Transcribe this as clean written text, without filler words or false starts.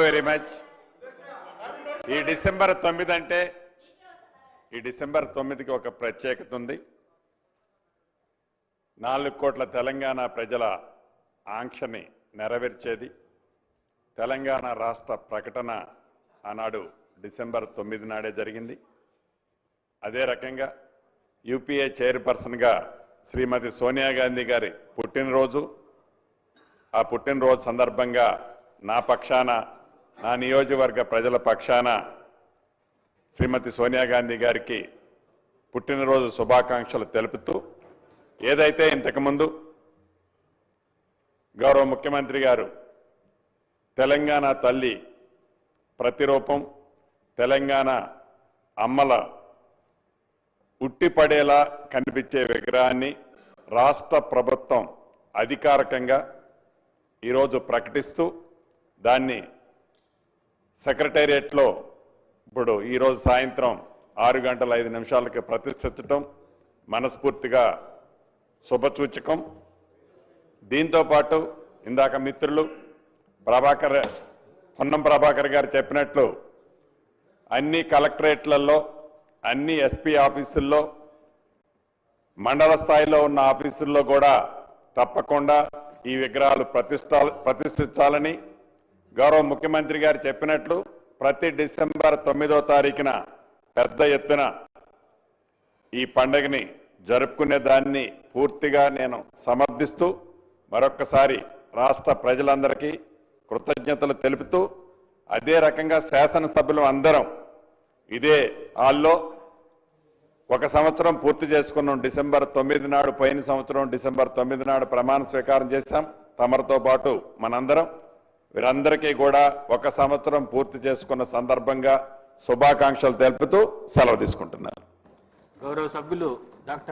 Very much. ఈ December 9 అంటే ఈ డిసెంబర్ 9కి ఒక ప్రత్యేకత ఉంది. 4 కోట్ల తెలంగాణ ప్రజల ఆంక్షని నెరవేర్చేది. తెలంగాణ రాష్ట్ర ప్రకటన ఆనాడు డిసెంబర్ 9 నాడే జరిగింది. అదే రకంగా యూపీఏ చైర్పర్సన్గా శ్రీమతి సోనియా గాంధీ గారి పుట్టినరోజు. ఆ పుట్టినరోజు సందర్భంగా నా పక్షాన, నా నియోజకవర్గ ప్రజల పక్షాన శ్రీమతి సోనియా గాంధీ గారికి పుట్టినరోజు శుభాకాంక్షలు తెలుపుతూ, ఏదైతే ఇంతకుముందు గౌరవ ముఖ్యమంత్రి గారు తెలంగాణ తల్లి ప్రతిరూపం, తెలంగాణ అమ్మల ఉట్టిపడేలా కనిపించే విగ్రహాన్ని రాష్ట్ర ప్రభుత్వం అధికారికంగా ఈరోజు ప్రకటిస్తూ దాన్ని సెక్రటేరియట్లో ఇప్పుడు ఈరోజు సాయంత్రం 6:05 ప్రతిష్ఠించడం మనస్ఫూర్తిగా శుభసూచకం. దీంతోపాటు ఇందాక మిత్రులు పొన్నం ప్రభాకర్ గారు చెప్పినట్లు అన్ని కలెక్టరేట్లలో, అన్ని ఎస్పీ ఆఫీసుల్లో, మండల స్థాయిలో ఉన్న ఆఫీసుల్లో కూడా తప్పకుండా ఈ విగ్రహాలు ప్రతిష్ఠించాలని గౌరవ ముఖ్యమంత్రి గారు చెప్పినట్లు ప్రతి డిసెంబర్ 9వ తారీఖున పెద్ద ఎత్తున ఈ పండుగని జరుపుకునే దాన్ని పూర్తిగా నేను సమర్థిస్తూ మరొక్కసారి రాష్ట్ర ప్రజలందరికీ కృతజ్ఞతలు తెలుపుతూ, అదే రకంగా శాసనసభ్యులు అందరం ఇదే హాల్లో 1 సంవత్సరం పూర్తి చేసుకున్నాం. డిసెంబర్ 9 నాడు, పోయిన సంవత్సరం డిసెంబర్ 9 నాడు ప్రమాణ స్వీకారం చేశాం తమరితో పాటు మనందరం. వీరందరికీ కూడా 1 సంవత్సరం పూర్తి చేసుకున్న సందర్భంగా శుభాకాంక్షలు తెలుపుతూ సెలవు తీసుకుంటున్నారు. గౌరవ సభ్యులు డాక్టర్